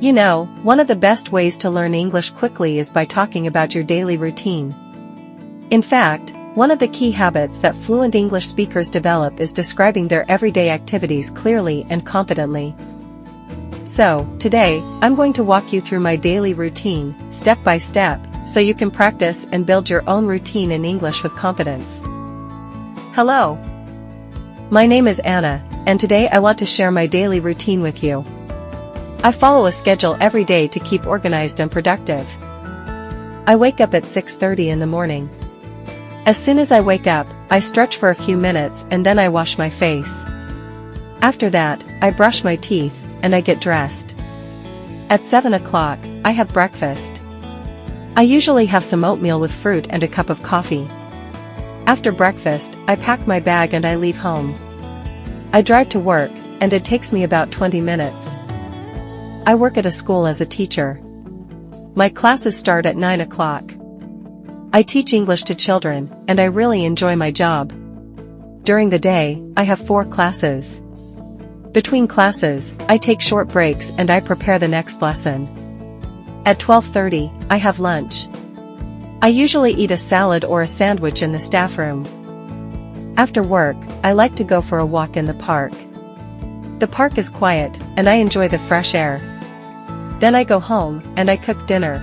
You know, one of the best ways to learn English quickly is by talking about your daily routine. In fact, one of the key habits that fluent English speakers develop is describing their everyday activities clearly and confidently. So, today, I'm going to walk you through my daily routine, step by step, so you can practice and build your own routine in English with confidence. Hello! My name is Anna, and today I want to share my daily routine with you. I follow a schedule every day to keep organized and productive. I wake up at 6:30 in the morning. As soon as I wake up, I stretch for a few minutes and then I wash my face. After that, I brush my teeth, and I get dressed. At 7 o'clock, I have breakfast. I usually have some oatmeal with fruit and a cup of coffee. After breakfast, I pack my bag and I leave home. I drive to work, and it takes me about 20 minutes. I work at a school as a teacher. My classes start at 9 o'clock. I teach English to children, and I really enjoy my job. During the day, I have 4 classes. Between classes, I take short breaks and I prepare the next lesson. At 12:30, I have lunch. I usually eat a salad or a sandwich in the staff room. After work, I like to go for a walk in the park. The park is quiet, and I enjoy the fresh air. Then I go home, and I cook dinner.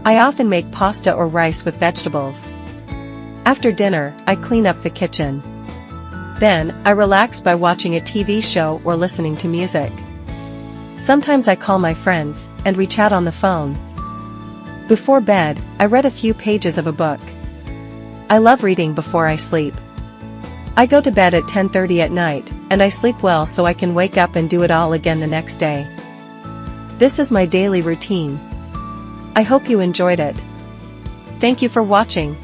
I often make pasta or rice with vegetables. After dinner, I clean up the kitchen. Then, I relax by watching a TV show or listening to music. Sometimes I call my friends, and we chat on the phone. Before bed, I read a few pages of a book. I love reading before I sleep. I go to bed at 10:30 at night, and I sleep well so I can wake up and do it all again the next day. This is my daily routine. I hope you enjoyed it. Thank you for watching.